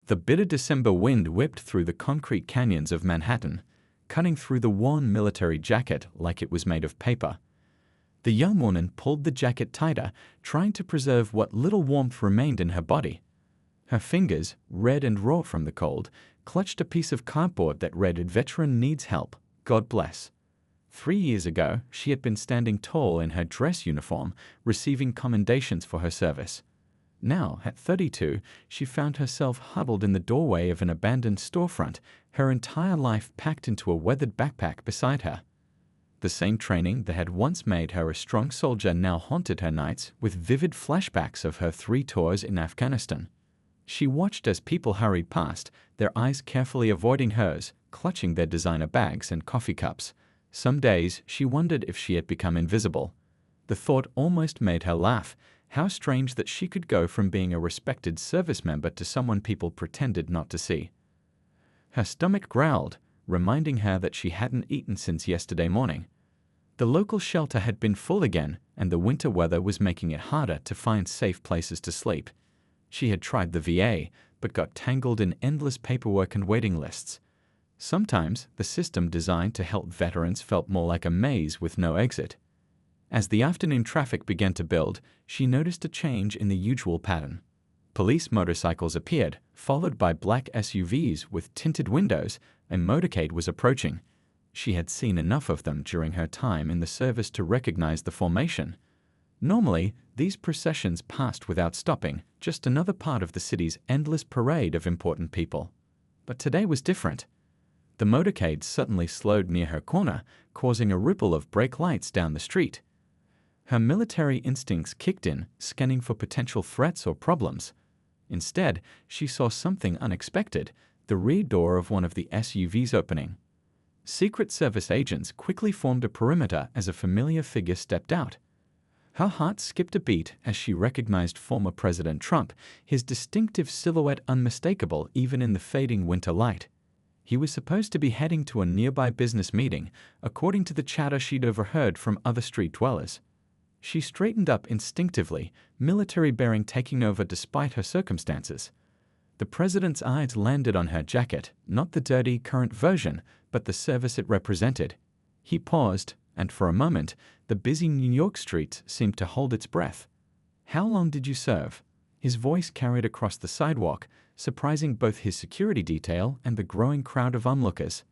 The bitter December wind whipped through the concrete canyons of Manhattan, cutting through the worn military jacket like it was made of paper. The young woman pulled the jacket tighter, trying to preserve what little warmth remained in her body. Her fingers, red and raw from the cold, clutched a piece of cardboard that read, "Veteran needs help. God bless." 3 years ago, she had been standing tall in her dress uniform, receiving commendations for her service. Now, at 32, she found herself huddled in the doorway of an abandoned storefront, her entire life packed into a weathered backpack beside her. The same training that had once made her a strong soldier now haunted her nights with vivid flashbacks of her 3 tours in Afghanistan. She watched as people hurried past, their eyes carefully avoiding hers, clutching their designer bags and coffee cups. Some days she wondered if she had become invisible. The thought almost made her laugh. How strange that she could go from being a respected service member to someone people pretended not to see. Her stomach growled, reminding her that she hadn't eaten since yesterday morning. The local shelter had been full again, and the winter weather was making it harder to find safe places to sleep. She had tried the VA, but got tangled in endless paperwork and waiting lists. Sometimes the system designed to help veterans felt more like a maze with no exit. As the afternoon traffic began to build, she noticed a change in the usual pattern. Police motorcycles appeared, followed by black SUVs with tinted windows. A motorcade was approaching. She had seen enough of them during her time in the service to recognize the formation. Normally, these processions passed without stopping, just another part of the city's endless parade of important people. But today was different. The motorcade suddenly slowed near her corner, causing a ripple of brake lights down the street. Her military instincts kicked in, scanning for potential threats or problems. Instead, she saw something unexpected, the rear door of one of the SUVs opening. Secret Service agents quickly formed a perimeter as a familiar figure stepped out. Her heart skipped a beat as she recognized former President Trump, his distinctive silhouette unmistakable even in the fading winter light. He was supposed to be heading to a nearby business meeting, according to the chatter she'd overheard from other street dwellers. She straightened up instinctively, military bearing taking over despite her circumstances. The president's eyes landed on her jacket, not the dirty, current version, but the service it represented. He paused, and for a moment, the busy New York streets seemed to hold its breath. "How long did you serve?" His voice carried across the sidewalk, surprising both his security detail and the growing crowd of onlookers.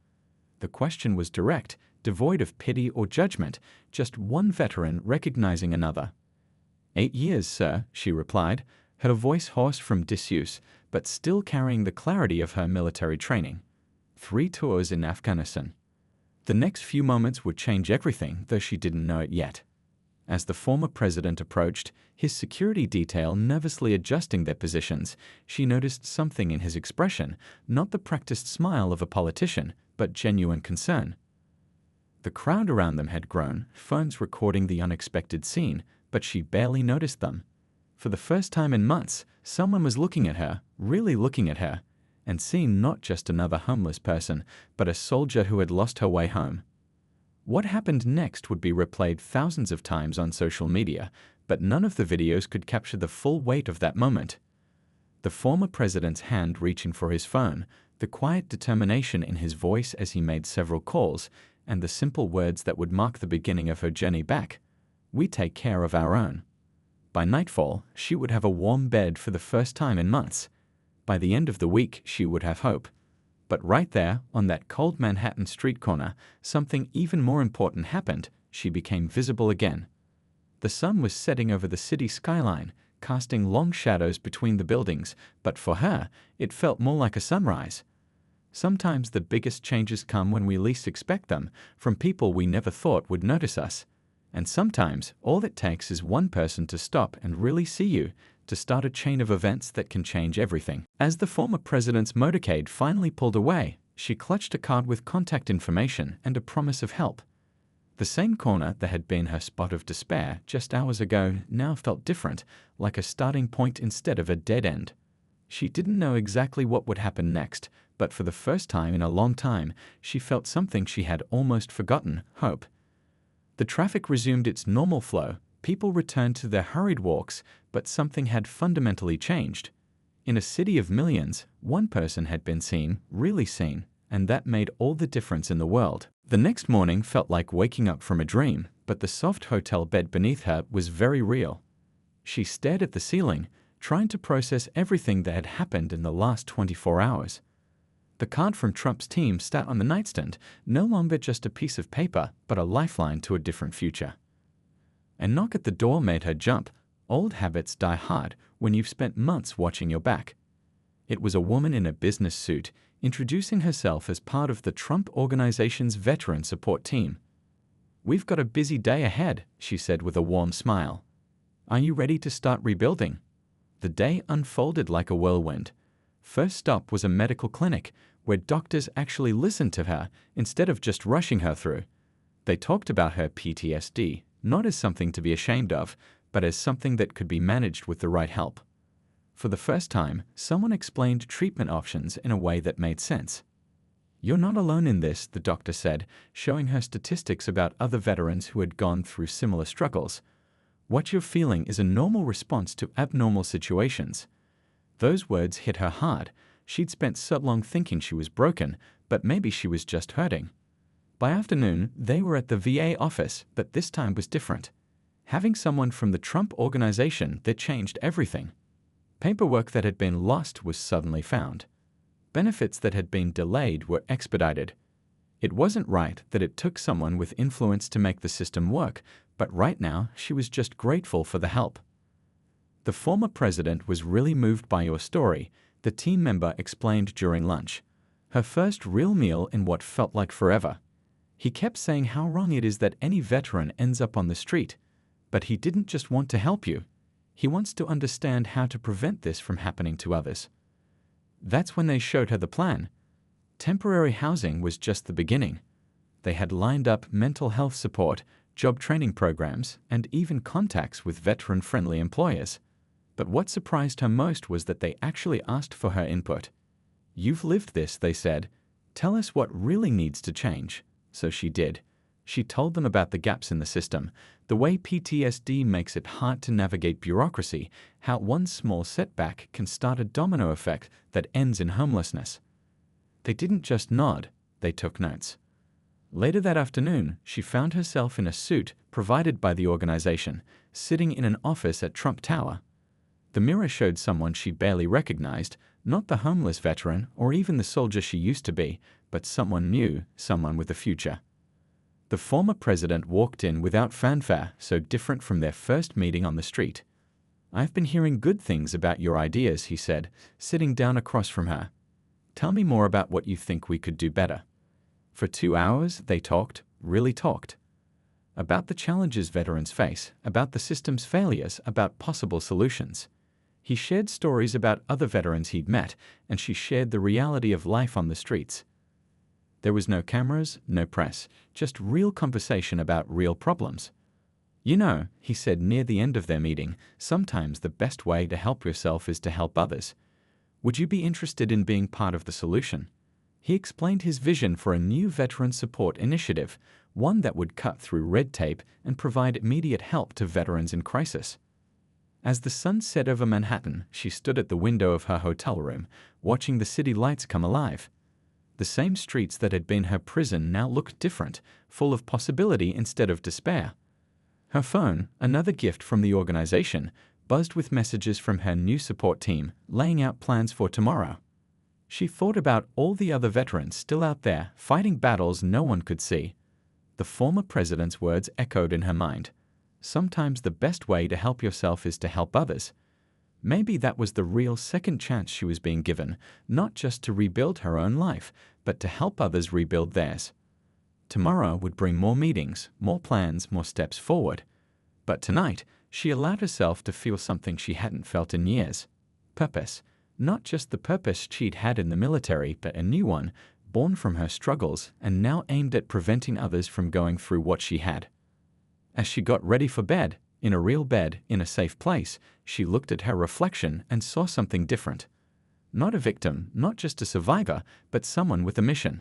The question was direct, devoid of pity or judgment, just one veteran recognizing another. 8 years, sir," she replied, her voice hoarse from disuse, but still carrying the clarity of her military training. 3 tours in Afghanistan. The next few moments would change everything, though she didn't know it yet. As the former president approached, his security detail nervously adjusting their positions, she noticed something in his expression, not the practiced smile of a politician, but genuine concern. The crowd around them had grown, phones recording the unexpected scene, but she barely noticed them. For the first time in months, someone was looking at her, really looking at her, and seeing not just another homeless person, but a soldier who had lost her way home. What happened next would be replayed thousands of times on social media, but none of the videos could capture the full weight of that moment. The former president's hand reaching for his phone, the quiet determination in his voice as he made several calls, and the simple words that would mark the beginning of her journey back. "We take care of our own." By nightfall, she would have a warm bed for the first time in months. By the end of the week, she would have hope. But right there, on that cold Manhattan street corner, something even more important happened. She became visible again. The sun was setting over the city skyline, casting long shadows between the buildings, but for her, it felt more like a sunrise. Sometimes the biggest changes come when we least expect them, from people we never thought would notice us. And sometimes, all it takes is one person to stop and really see you, to start a chain of events that can change everything. As the former president's motorcade finally pulled away, she clutched a card with contact information and a promise of help. The same corner that had been her spot of despair just hours ago now felt different, like a starting point instead of a dead end. She didn't know exactly what would happen next, but for the first time in a long time, she felt something she had almost forgotten: hope. The traffic resumed its normal flow, people returned to their hurried walks, but something had fundamentally changed. In a city of millions, one person had been seen, really seen, and that made all the difference in the world. The next morning felt like waking up from a dream, but the soft hotel bed beneath her was very real. She stared at the ceiling, trying to process everything that had happened in the last 24 hours. The card from Trump's team sat on the nightstand, no longer just a piece of paper, but a lifeline to a different future. A knock at the door made her jump. Old habits die hard when you've spent months watching your back. It was a woman in a business suit, introducing herself as part of the Trump Organization's veteran support team. "We've got a busy day ahead," she said with a warm smile. "Are you ready to start rebuilding?" The day unfolded like a whirlwind. First stop was a medical clinic, where doctors actually listened to her instead of just rushing her through. They talked about her PTSD, not as something to be ashamed of, but as something that could be managed with the right help. For the first time, someone explained treatment options in a way that made sense. "You're not alone in this," the doctor said, showing her statistics about other veterans who had gone through similar struggles. "What you're feeling is a normal response to abnormal situations." Those words hit her hard. She'd spent so long thinking she was broken, but maybe she was just hurting. By afternoon, they were at the VA office, but this time was different. Having someone from the Trump Organization that changed everything. Paperwork that had been lost was suddenly found. Benefits that had been delayed were expedited. It wasn't right that it took someone with influence to make the system work, but right now she was just grateful for the help. "The former president was really moved by your story," the team member explained during lunch. Her first real meal in what felt like forever. "He kept saying how wrong it is that any veteran ends up on the street. But he didn't just want to help you. He wants to understand how to prevent this from happening to others." That's when they showed her the plan. Temporary housing was just the beginning. They had lined up mental health support, job training programs, and even contacts with veteran-friendly employers. But what surprised her most was that they actually asked for her input. "You've lived this," they said. "Tell us what really needs to change." So she did. She told them about the gaps in the system, the way PTSD makes it hard to navigate bureaucracy, how one small setback can start a domino effect that ends in homelessness. They didn't just nod, they took notes. Later that afternoon, she found herself in a suit provided by the organization, sitting in an office at Trump Tower. The mirror showed someone she barely recognized, not the homeless veteran or even the soldier she used to be, but someone new, someone with a future. The former president walked in without fanfare, so different from their first meeting on the street. "I've been hearing good things about your ideas," he said, sitting down across from her. "Tell me more about what you think we could do better." For 2 hours, they talked, really talked. About the challenges veterans face, about the system's failures, about possible solutions. He shared stories about other veterans he'd met, and she shared the reality of life on the streets. There was no cameras, no press, just real conversation about real problems. "You know," he said near the end of their meeting, "sometimes the best way to help yourself is to help others. Would you be interested in being part of the solution?" He explained his vision for a new veteran support initiative, one that would cut through red tape and provide immediate help to veterans in crisis. As the sun set over Manhattan, she stood at the window of her hotel room, watching the city lights come alive. The same streets that had been her prison now looked different, full of possibility instead of despair. Her phone, another gift from the organization, buzzed with messages from her new support team, laying out plans for tomorrow. She thought about all the other veterans still out there, fighting battles no one could see. The former president's words echoed in her mind. Sometimes the best way to help yourself is to help others. Maybe that was the real second chance she was being given, not just to rebuild her own life, but to help others rebuild theirs. Tomorrow would bring more meetings, more plans, more steps forward. But tonight, she allowed herself to feel something she hadn't felt in years. Purpose. Not just the purpose she'd had in the military, but a new one, born from her struggles and now aimed at preventing others from going through what she had. As she got ready for bed, in a real bed, in a safe place, she looked at her reflection and saw something different. Not a victim, not just a survivor, but someone with a mission.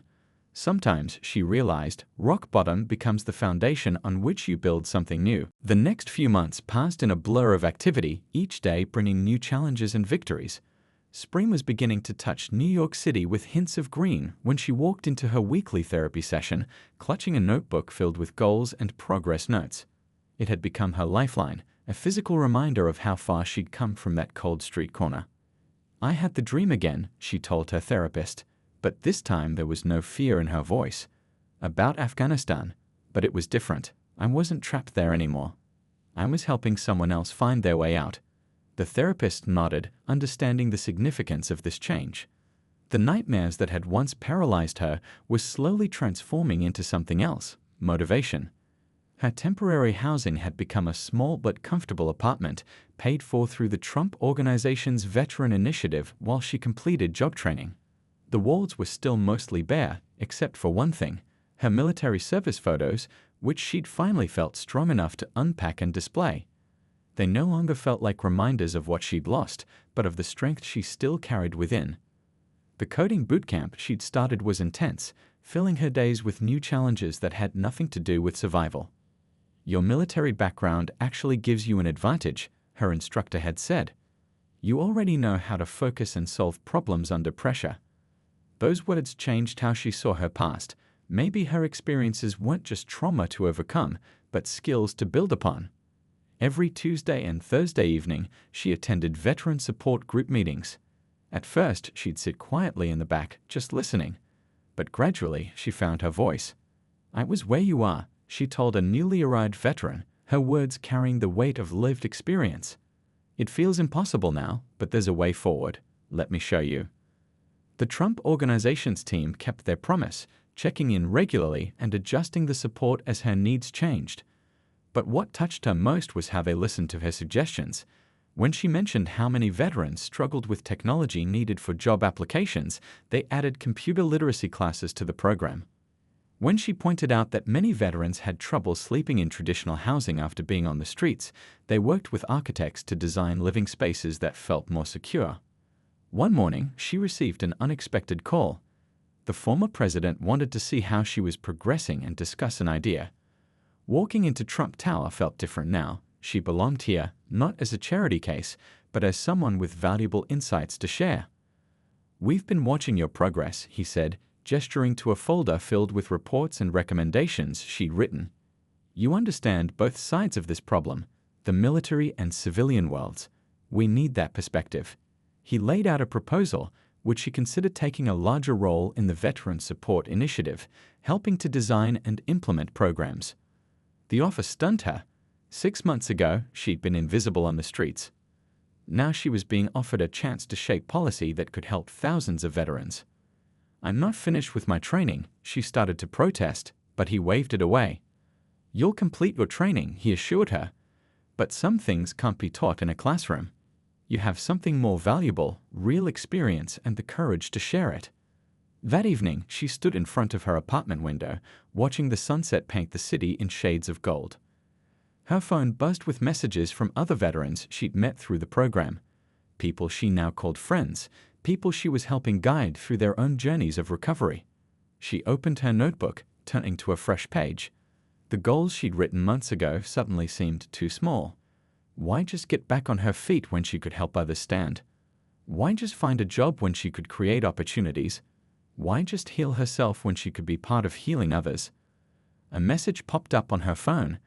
Sometimes, she realized, rock bottom becomes the foundation on which you build something new. The next few months passed in a blur of activity, each day bringing new challenges and victories. Spring was beginning to touch New York City with hints of green when she walked into her weekly therapy session, clutching a notebook filled with goals and progress notes. It had become her lifeline, a physical reminder of how far she'd come from that cold street corner. "I had the dream again," she told her therapist, but this time there was no fear in her voice. "About Afghanistan, but it was different. I wasn't trapped there anymore. I was helping someone else find their way out." The therapist nodded, understanding the significance of this change. The nightmares that had once paralyzed her were slowly transforming into something else: motivation. Her temporary housing had become a small but comfortable apartment, paid for through the Trump Organization's Veteran Initiative while she completed job training. The walls were still mostly bare, except for one thing: her military service photos, which she'd finally felt strong enough to unpack and display. They no longer felt like reminders of what she'd lost, but of the strength she still carried within. The coding bootcamp she'd started was intense, filling her days with new challenges that had nothing to do with survival. "Your military background actually gives you an advantage," her instructor had said. "You already know how to focus and solve problems under pressure." Those words changed how she saw her past. Maybe her experiences weren't just trauma to overcome, but skills to build upon. Every Tuesday and Thursday evening, she attended veteran support group meetings. At first, she'd sit quietly in the back, just listening. But gradually, she found her voice. "I was where you are," she told a newly arrived veteran, her words carrying the weight of lived experience. "It feels impossible now, but there's a way forward. Let me show you." The Trump Organization's team kept their promise, checking in regularly and adjusting the support as her needs changed. But what touched her most was how they listened to her suggestions. When she mentioned how many veterans struggled with technology needed for job applications, they added computer literacy classes to the program. When she pointed out that many veterans had trouble sleeping in traditional housing after being on the streets, they worked with architects to design living spaces that felt more secure. One morning, she received an unexpected call. The former president wanted to see how she was progressing and discuss an idea. Walking into Trump Tower felt different now. She belonged here, not as a charity case, but as someone with valuable insights to share. "We've been watching your progress," he said, gesturing to a folder filled with reports and recommendations she'd written. "You understand both sides of this problem, the military and civilian worlds. We need that perspective." He laid out a proposal, which she considered taking a larger role in the Veteran Support Initiative, helping to design and implement programs. The offer stunned her. 6 months ago, she'd been invisible on the streets. Now she was being offered a chance to shape policy that could help thousands of veterans. "I'm not finished with my training," she started to protest, but he waved it away. "You'll complete your training," he assured her. "But some things can't be taught in a classroom. You have something more valuable, real experience and the courage to share it." That evening, she stood in front of her apartment window, watching the sunset paint the city in shades of gold. Her phone buzzed with messages from other veterans she'd met through the program. People she now called friends, people she was helping guide through their own journeys of recovery. She opened her notebook, turning to a fresh page. The goals she'd written months ago suddenly seemed too small. Why just get back on her feet when she could help others stand? Why just find a job when she could create opportunities? Why just heal herself when she could be part of healing others? A message popped up on her phone.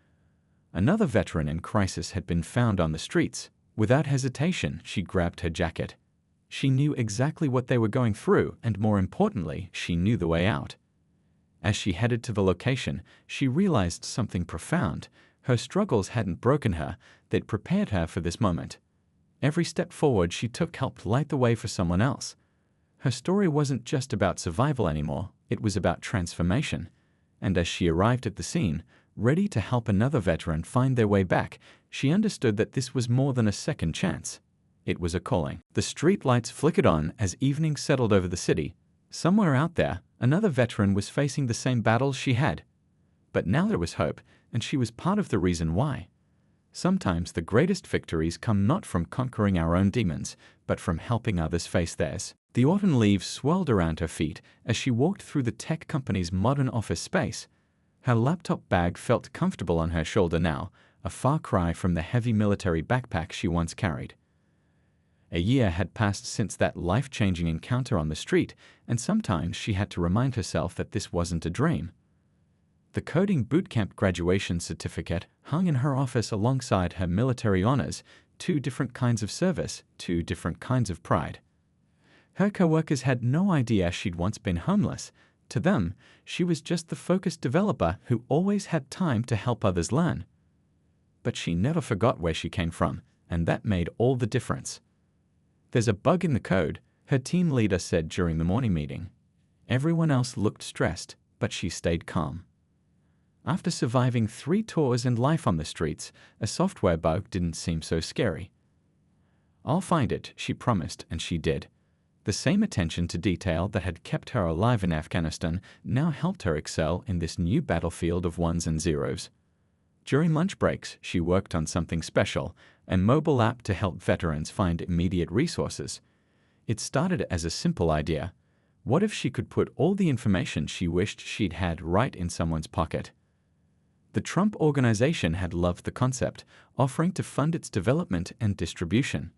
Another veteran in crisis had been found on the streets. Without hesitation, she grabbed her jacket. She knew exactly what they were going through, and more importantly, she knew the way out. As she headed to the location, she realized something profound. Her struggles hadn't broken her, they'd prepared her for this moment. Every step forward she took helped light the way for someone else. Her story wasn't just about survival anymore, it was about transformation. And as she arrived at the scene, ready to help another veteran find their way back, she understood that this was more than a second chance. It was a calling. The street lights flickered on as evening settled over the city. Somewhere out there, another veteran was facing the same battles she had. But now there was hope, and she was part of the reason why. Sometimes the greatest victories come not from conquering our own demons, but from helping others face theirs. The autumn leaves swirled around her feet as she walked through the tech company's modern office space. Her laptop bag felt comfortable on her shoulder now, a far cry from the heavy military backpack she once carried. A year had passed since that life-changing encounter on the street, and sometimes she had to remind herself that this wasn't a dream. The coding bootcamp graduation certificate hung in her office alongside her military honors, 2 different kinds of service, 2 different kinds of pride. Her coworkers had no idea she'd once been homeless. To them, she was just the focused developer who always had time to help others learn. But she never forgot where she came from, and that made all the difference. "There's a bug in the code," her team leader said during the morning meeting. Everyone else looked stressed, but she stayed calm. After surviving 3 tours and life on the streets, a software bug didn't seem so scary. "I'll find it," she promised, and she did. The same attention to detail that had kept her alive in Afghanistan now helped her excel in this new battlefield of ones and zeros. During lunch breaks, she worked on something special, a mobile app to help veterans find immediate resources. It started as a simple idea. What if she could put all the information she wished she'd had right in someone's pocket? The Trump Organization had loved the concept, offering to fund its development and distribution.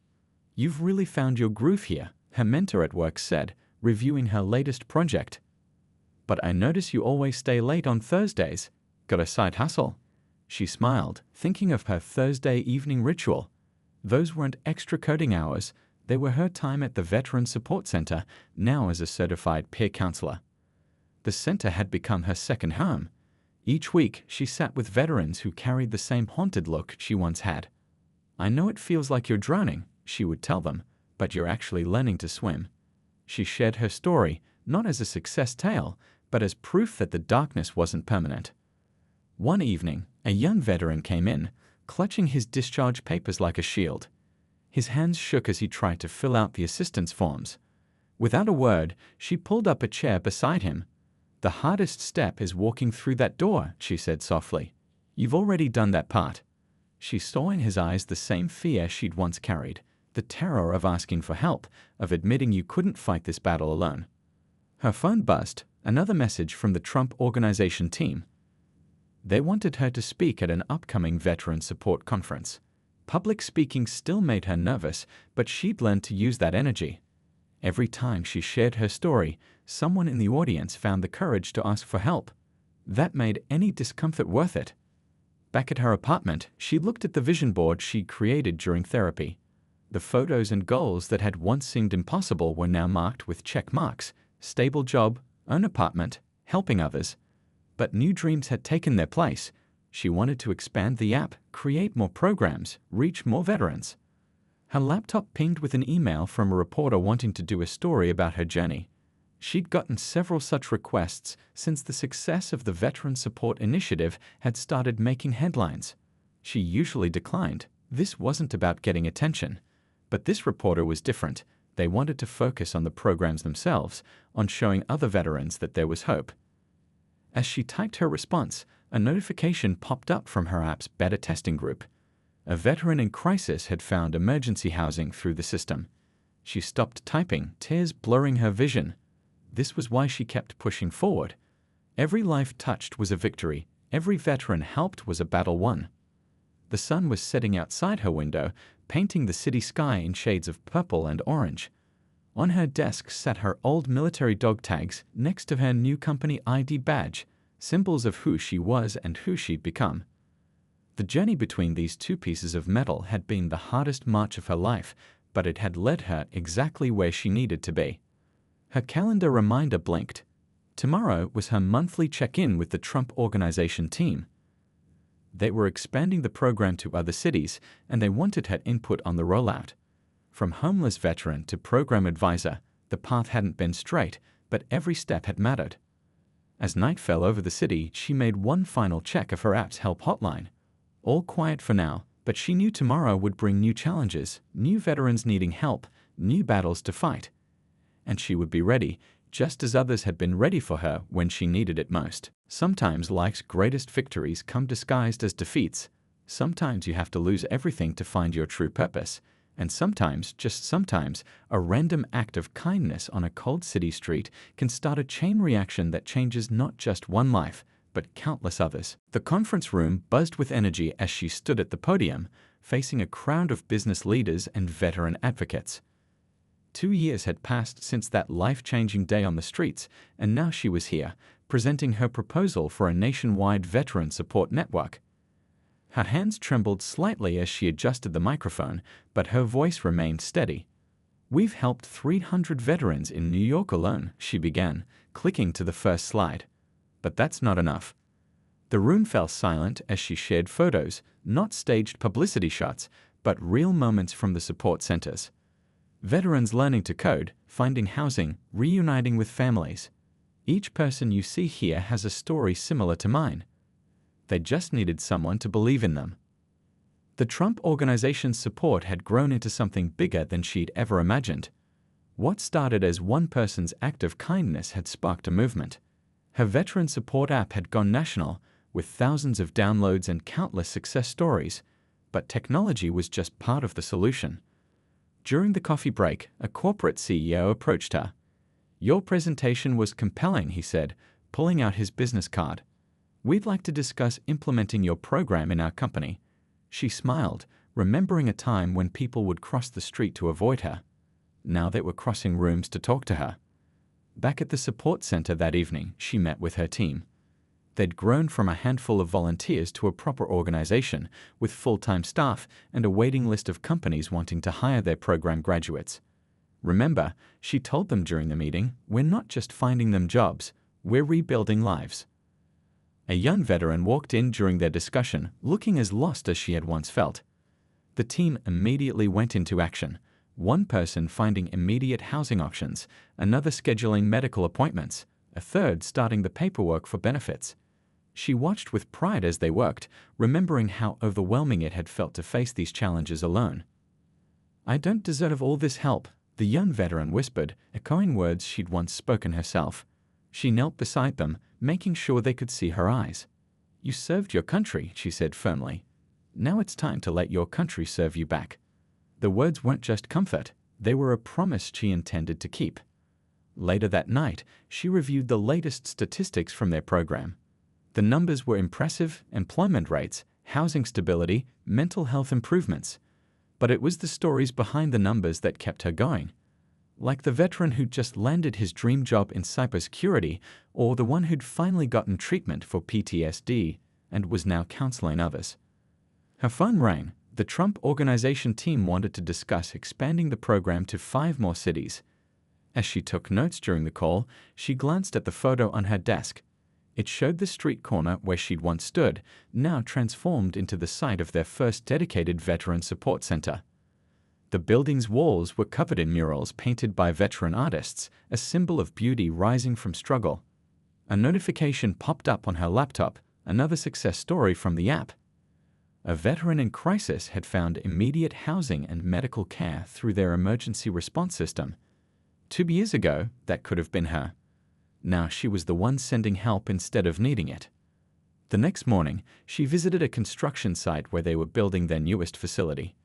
"You've really found your groove here," her mentor at work said, reviewing her latest project. "But I notice you always stay late on Thursdays. Got a side hustle?" She smiled, thinking of her Thursday evening ritual. Those weren't extra coding hours. They were her time at the Veteran Support Center, now as a certified peer counselor. The center had become her second home. Each week, she sat with veterans who carried the same haunted look she once had. "I know it feels like you're drowning," she would tell them, "but you're actually learning to swim." She shared her story, not as a success tale, but as proof that the darkness wasn't permanent. One evening, a young veteran came in, clutching his discharge papers like a shield. His hands shook as he tried to fill out the assistance forms. Without a word, she pulled up a chair beside him. "The hardest step is walking through that door," she said softly. "You've already done that part." She saw in his eyes the same fear she'd once carried, the terror of asking for help, of admitting you couldn't fight this battle alone. Her phone buzzed, another message from the Trump Organization team. They wanted her to speak at an upcoming veteran support conference. Public speaking still made her nervous, but she'd learned to use that energy. Every time she shared her story, someone in the audience found the courage to ask for help. That made any discomfort worth it. Back at her apartment, she looked at the vision board she'd created during therapy. The photos and goals that had once seemed impossible were now marked with check marks: stable job, own apartment, helping others. But new dreams had taken their place. She wanted to expand the app, create more programs, reach more veterans. Her laptop pinged with an email from a reporter wanting to do a story about her journey. She'd gotten several such requests since the success of the Veteran Support Initiative had started making headlines. She usually declined. This wasn't about getting attention. But this reporter was different. They wanted to focus on the programs themselves, on showing other veterans that there was hope. As she typed her response, a notification popped up from her app's beta testing group. A veteran in crisis had found emergency housing through the system. She stopped typing, tears blurring her vision. This was why she kept pushing forward. Every life touched was a victory. Every veteran helped was a battle won. The sun was setting outside her window, painting the city sky in shades of purple and orange. On her desk sat her old military dog tags next to her new company ID badge, symbols of who she was and who she'd become. The journey between these 2 pieces of metal had been the hardest march of her life, but it had led her exactly where she needed to be. Her calendar reminder blinked. Tomorrow was her monthly check-in with the Trump Organization team. They were expanding the program to other cities, and they wanted her input on the rollout. From homeless veteran to program advisor, the path hadn't been straight, but every step had mattered. As night fell over the city, she made one final check of her app's help hotline. All quiet for now, but she knew tomorrow would bring new challenges, new veterans needing help, new battles to fight. And she would be ready, just as others had been ready for her when she needed it most. Sometimes life's greatest victories come disguised as defeats. Sometimes you have to lose everything to find your true purpose. And sometimes, just sometimes, a random act of kindness on a cold city street can start a chain reaction that changes not just one life, but countless others. The conference room buzzed with energy as she stood at the podium, facing a crowd of business leaders and veteran advocates. 2 years had passed since that life-changing day on the streets, and now she was here, presenting her proposal for a nationwide veteran support network. Her hands trembled slightly as she adjusted the microphone, but her voice remained steady. "We've helped 300 veterans in New York alone," she began, clicking to the first slide. But that's not enough. The room fell silent as she shared photos, not staged publicity shots, but real moments from the support centers. Veterans learning to code, finding housing, reuniting with families. Each person you see here has a story similar to mine. They just needed someone to believe in them. The Trump Organization's support had grown into something bigger than she'd ever imagined. What started as one person's act of kindness had sparked a movement. Her veteran support app had gone national, with thousands of downloads and countless success stories, but technology was just part of the solution. During the coffee break, a corporate CEO approached her. "Your presentation was compelling," he said, pulling out his business card. "We'd like to discuss implementing your program in our company." She smiled, remembering a time when people would cross the street to avoid her. Now they were crossing rooms to talk to her. Back at the support center that evening, she met with her team. They'd grown from a handful of volunteers to a proper organization, with full-time staff and a waiting list of companies wanting to hire their program graduates. "Remember," she told them during the meeting, "we're not just finding them jobs, we're rebuilding lives." A young veteran walked in during their discussion, looking as lost as she had once felt. The team immediately went into action, one person finding immediate housing options, another scheduling medical appointments, a third starting the paperwork for benefits. She watched with pride as they worked, remembering how overwhelming it had felt to face these challenges alone. "I don't deserve all this help," the young veteran whispered, echoing words she'd once spoken herself. She knelt beside them, making sure they could see her eyes. "You served your country," she said firmly. "Now it's time to let your country serve you back." The words weren't just comfort, they were a promise she intended to keep. Later that night, she reviewed the latest statistics from their program. The numbers were impressive: employment rates, housing stability, mental health improvements. But it was the stories behind the numbers that kept her going. Like the veteran who'd just landed his dream job in cybersecurity, or the one who'd finally gotten treatment for PTSD and was now counseling others. Her phone rang. The Trump Organization team wanted to discuss expanding the program to 5 more cities. As she took notes during the call, she glanced at the photo on her desk. It showed the street corner where she'd once stood, now transformed into the site of their first dedicated veteran support center. The building's walls were covered in murals painted by veteran artists, a symbol of beauty rising from struggle. A notification popped up on her laptop, another success story from the app. A veteran in crisis had found immediate housing and medical care through their emergency response system. 2 years ago, that could have been her. Now she was the one sending help instead of needing it. The next morning, she visited a construction site where they were building their newest facility.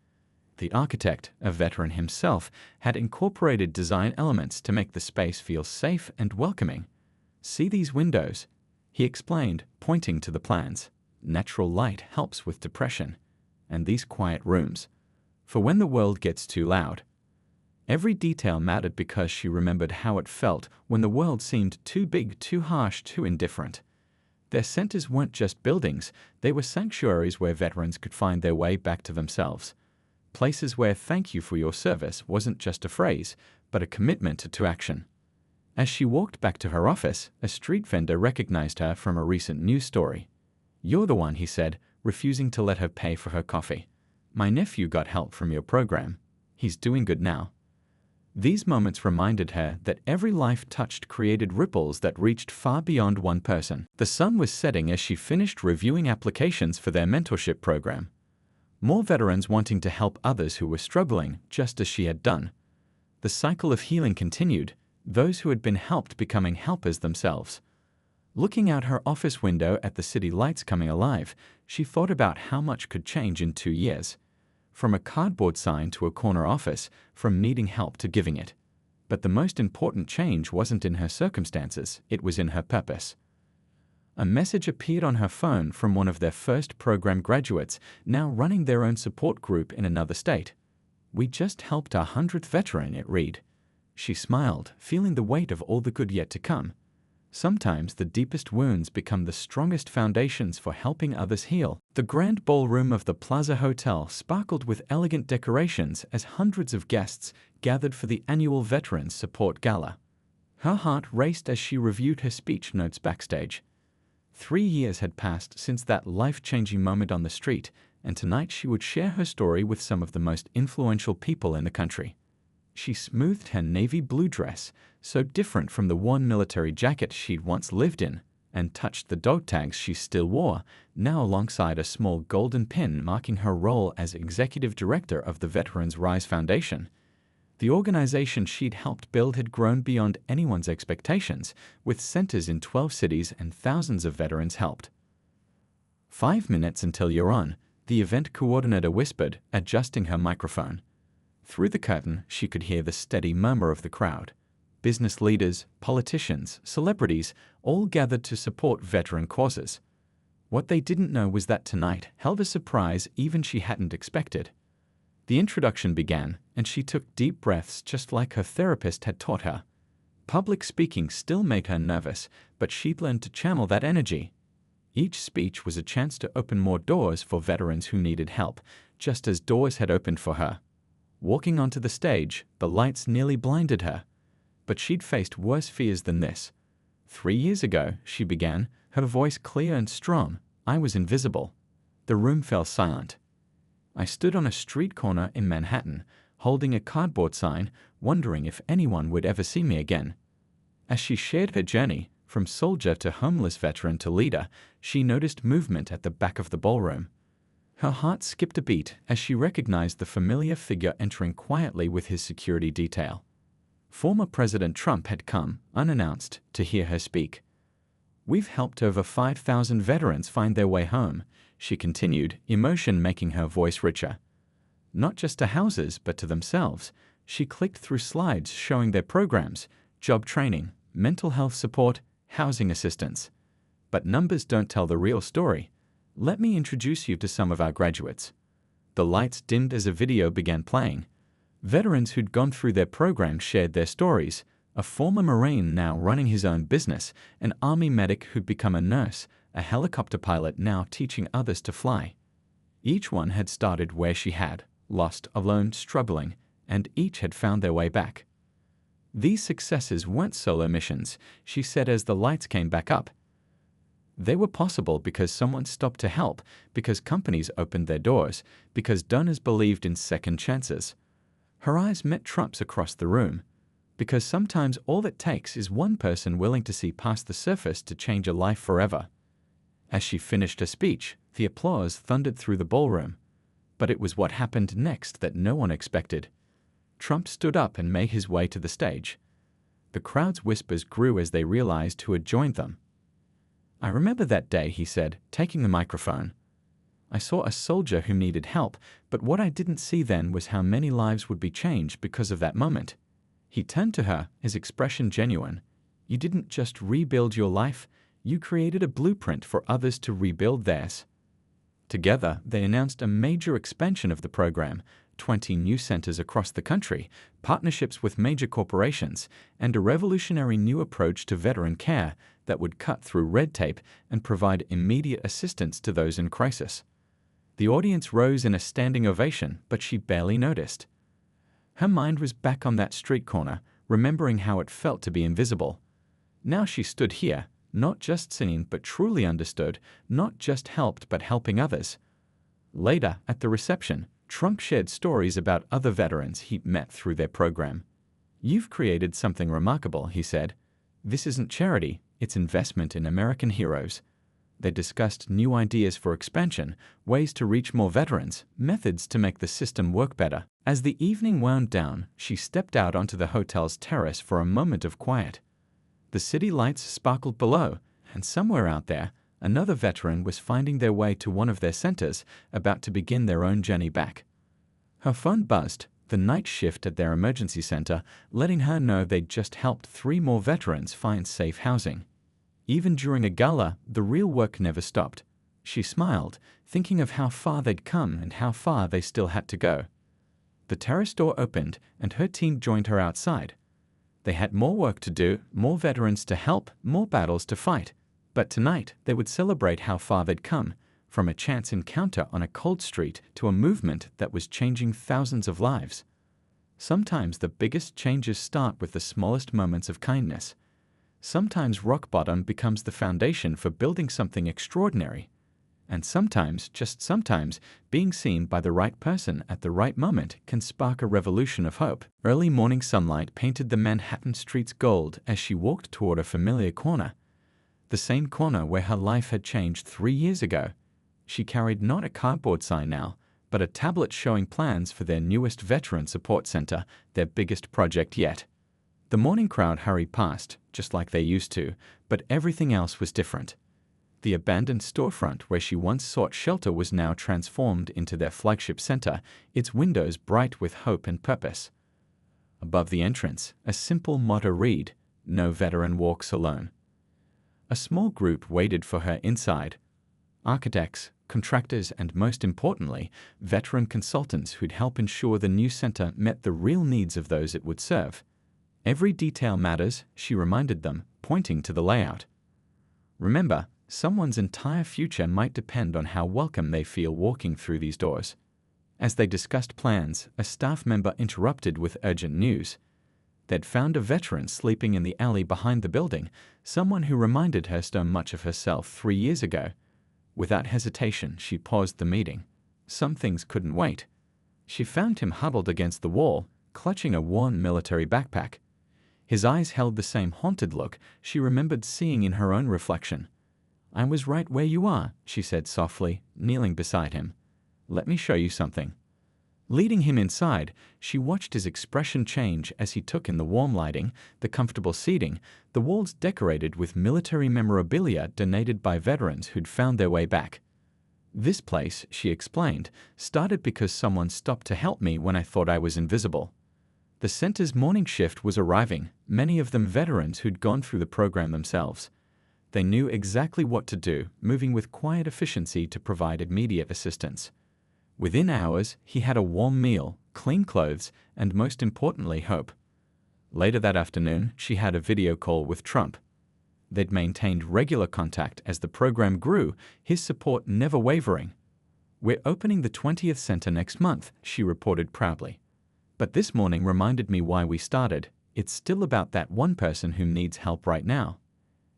The architect, a veteran himself, had incorporated design elements to make the space feel safe and welcoming. "See these windows?" he explained, pointing to the plans. "Natural light helps with depression. And these quiet rooms, for when the world gets too loud." Every detail mattered because she remembered how it felt when the world seemed too big, too harsh, too indifferent. Their centers weren't just buildings, they were sanctuaries where veterans could find their way back to themselves. Places where "thank you for your service" wasn't just a phrase, but a commitment to action. As she walked back to her office, a street vendor recognized her from a recent news story. "You're the one," he said, refusing to let her pay for her coffee. "My nephew got help from your program. He's doing good now." These moments reminded her that every life touched created ripples that reached far beyond one person. The sun was setting as she finished reviewing applications for their mentorship program. More veterans wanting to help others who were struggling, just as she had done. The cycle of healing continued, those who had been helped becoming helpers themselves. Looking out her office window at the city lights coming alive, she thought about how much could change in 2 years. From a cardboard sign to a corner office, from needing help to giving it. But the most important change wasn't in her circumstances, it was in her purpose. A message appeared on her phone from one of their first program graduates, now running their own support group in another state. "We just helped our 100th veteran," it read. She smiled, feeling the weight of all the good yet to come. Sometimes the deepest wounds become the strongest foundations for helping others heal. The grand ballroom of the Plaza Hotel sparkled with elegant decorations as hundreds of guests gathered for the annual Veterans Support Gala. Her heart raced as she reviewed her speech notes backstage. 3 years had passed since that life-changing moment on the street, and tonight she would share her story with some of the most influential people in the country. She smoothed her navy blue dress, so different from the worn military jacket she'd once lived in, and touched the dog tags she still wore, now alongside a small golden pin marking her role as executive director of the Veterans Rise Foundation. The organization she'd helped build had grown beyond anyone's expectations, with centers in 12 cities and thousands of veterans helped. 5 minutes until you're on, the event coordinator whispered, adjusting her microphone. Through the curtain, she could hear the steady murmur of the crowd. Business leaders, politicians, celebrities, all gathered to support veteran causes. What they didn't know was that tonight held a surprise even she hadn't expected. The introduction began, and she took deep breaths just like her therapist had taught her. Public speaking still made her nervous, but she'd learned to channel that energy. Each speech was a chance to open more doors for veterans who needed help, just as doors had opened for her. Walking onto the stage, the lights nearly blinded her. But she'd faced worse fears than this. 3 years ago, she began, her voice clear and strong. I was invisible. The room fell silent. I stood on a street corner in Manhattan, holding a cardboard sign, wondering if anyone would ever see me again. As she shared her journey, from soldier to homeless veteran to leader, she noticed movement at the back of the ballroom. Her heart skipped a beat as she recognized the familiar figure entering quietly with his security detail. Former President Trump had come, unannounced, to hear her speak. "We've helped over 5,000 veterans find their way home," she continued, emotion making her voice richer. Not just to houses, but to themselves. She clicked through slides showing their programs, job training, mental health support, housing assistance. But numbers don't tell the real story. Let me introduce you to some of our graduates. The lights dimmed as a video began playing. Veterans who'd gone through their program shared their stories. A former Marine now running his own business, an Army medic who'd become a nurse, a helicopter pilot now teaching others to fly. Each one had started where she had, lost, alone, struggling, and each had found their way back. These successes weren't solo missions, she said as the lights came back up. They were possible because someone stopped to help, because companies opened their doors, because donors believed in second chances. Her eyes met Trump's across the room. Because sometimes all it takes is one person willing to see past the surface to change a life forever. As she finished her speech, the applause thundered through the ballroom. But it was what happened next that no one expected. Trump stood up and made his way to the stage. The crowd's whispers grew as they realized who had joined them. "I remember that day," he said, taking the microphone. "I saw a soldier who needed help, but what I didn't see then was how many lives would be changed because of that moment." He turned to her, his expression genuine. "You didn't just rebuild your life, you created a blueprint for others to rebuild theirs." Together, they announced a major expansion of the program, 20 new centers across the country, partnerships with major corporations, and a revolutionary new approach to veteran care that would cut through red tape and provide immediate assistance to those in crisis. The audience rose in a standing ovation, but she barely noticed. Her mind was back on that street corner, remembering how it felt to be invisible. Now she stood here, not just seen but truly understood, not just helped but helping others. Later, at the reception, Trump shared stories about other veterans he'd met through their program. "You've created something remarkable," he said. "This isn't charity, it's investment in American heroes." They discussed new ideas for expansion, ways to reach more veterans, methods to make the system work better. As the evening wound down, she stepped out onto the hotel's terrace for a moment of quiet. The city lights sparkled below, and somewhere out there, another veteran was finding their way to one of their centers, about to begin their own journey back. Her phone buzzed, the night shift at their emergency center, letting her know they'd just helped 3 more veterans find safe housing. Even during a gala, the real work never stopped. She smiled, thinking of how far they'd come and how far they still had to go. The terrace door opened, and her team joined her outside. They had more work to do, more veterans to help, more battles to fight. But tonight, they would celebrate how far they'd come, from a chance encounter on a cold street to a movement that was changing thousands of lives. Sometimes the biggest changes start with the smallest moments of kindness. Sometimes rock bottom becomes the foundation for building something extraordinary. And sometimes, just sometimes, being seen by the right person at the right moment can spark a revolution of hope. Early morning sunlight painted the Manhattan streets gold as she walked toward a familiar corner. The same corner where her life had changed 3 years ago. She carried not a cardboard sign now, but a tablet showing plans for their newest veteran support center, their biggest project yet. The morning crowd hurried past, just like they used to, but everything else was different. The abandoned storefront where she once sought shelter was now transformed into their flagship center, its windows bright with hope and purpose. Above the entrance, a simple motto read, "No veteran walks alone." A small group waited for her inside. Architects, contractors, and most importantly, veteran consultants who'd help ensure the new center met the real needs of those it would serve. Every detail matters, she reminded them, pointing to the layout. Remember, someone's entire future might depend on how welcome they feel walking through these doors. As they discussed plans, a staff member interrupted with urgent news. They'd found a veteran sleeping in the alley behind the building, someone who reminded her so much of herself 3 years ago. Without hesitation, she paused the meeting. Some things couldn't wait. She found him huddled against the wall, clutching a worn military backpack. His eyes held the same haunted look she remembered seeing in her own reflection. "I was right where you are," she said softly, kneeling beside him. "Let me show you something." Leading him inside, she watched his expression change as he took in the warm lighting, the comfortable seating, the walls decorated with military memorabilia donated by veterans who'd found their way back. "This place," she explained, "started because someone stopped to help me when I thought I was invisible." The center's morning shift was arriving, many of them veterans who'd gone through the program themselves. They knew exactly what to do, moving with quiet efficiency to provide immediate assistance. Within hours, he had a warm meal, clean clothes, and most importantly, hope. Later that afternoon, she had a video call with Trump. They'd maintained regular contact as the program grew, his support never wavering. "We're opening the 20th center next month," she reported proudly. "But this morning reminded me why we started. It's still about that one person who needs help right now."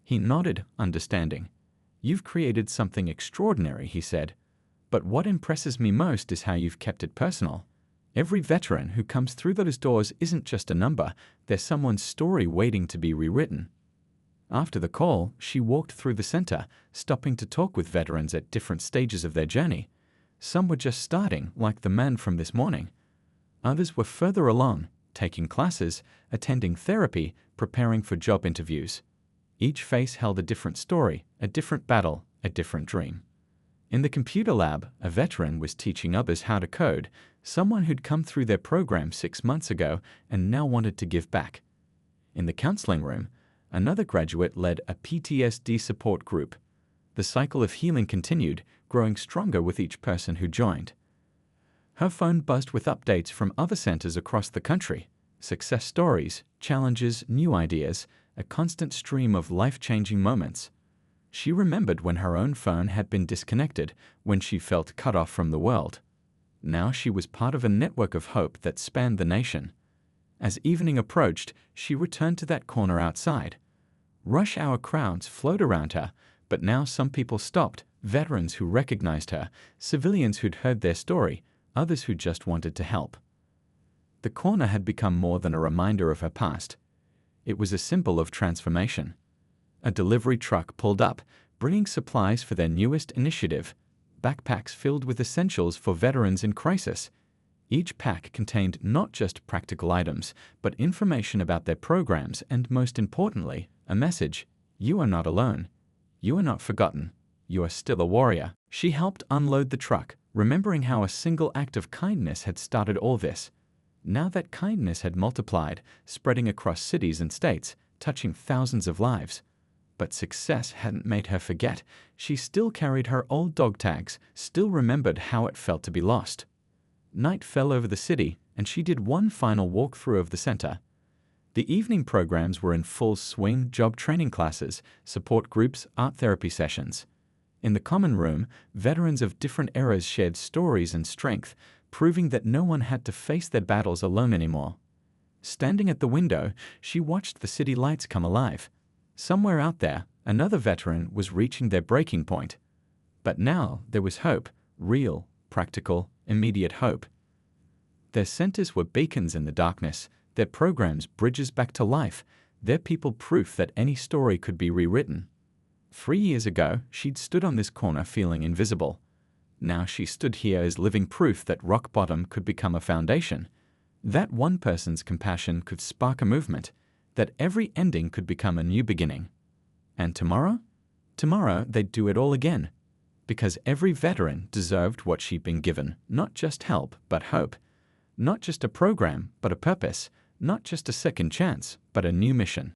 He nodded, understanding. "You've created something extraordinary," he said. "But what impresses me most is how you've kept it personal. Every veteran who comes through those doors isn't just a number, they're someone's story waiting to be rewritten." After the call, she walked through the center, stopping to talk with veterans at different stages of their journey. Some were just starting, like the man from this morning. Others were further along, taking classes, attending therapy, preparing for job interviews. Each face held a different story, a different battle, a different dream. In the computer lab, a veteran was teaching others how to code, someone who'd come through their program 6 months ago and now wanted to give back. In the counseling room, another graduate led a PTSD support group. The cycle of healing continued, growing stronger with each person who joined. Her phone buzzed with updates from other centers across the country, success stories, challenges, new ideas, a constant stream of life-changing moments. She remembered when her own phone had been disconnected, when she felt cut off from the world. Now she was part of a network of hope that spanned the nation. As evening approached, she returned to that corner outside. Rush hour crowds flowed around her, but now some people stopped, veterans who recognized her, civilians who'd heard their story, others who just wanted to help. The corner had become more than a reminder of her past. It was a symbol of transformation. A delivery truck pulled up, bringing supplies for their newest initiative, backpacks filled with essentials for veterans in crisis. Each pack contained not just practical items, but information about their programs and, most importantly, a message: "You are not alone. You are not forgotten. You are still a warrior." She helped unload the truck, remembering how a single act of kindness had started all this. Now that kindness had multiplied, spreading across cities and states, touching thousands of lives. But success hadn't made her forget. She still carried her old dog tags, still remembered how it felt to be lost. Night fell over the city, and she did one final walkthrough of the center. The evening programs were in full swing: job training classes, support groups, art therapy sessions. In the common room, veterans of different eras shared stories and strength, proving that no one had to face their battles alone anymore. Standing at the window, she watched the city lights come alive. Somewhere out there, another veteran was reaching their breaking point. But now there was hope, real, practical, immediate hope. Their centers were beacons in the darkness, their programs bridges back to life, their people proof that any story could be rewritten. 3 years ago, she'd stood on this corner feeling invisible. Now she stood here as living proof that rock bottom could become a foundation, that one person's compassion could spark a movement, that every ending could become a new beginning. And tomorrow? Tomorrow they'd do it all again. Because every veteran deserved what she'd been given, not just help, but hope. Not just a program, but a purpose. Not just a second chance, but a new mission.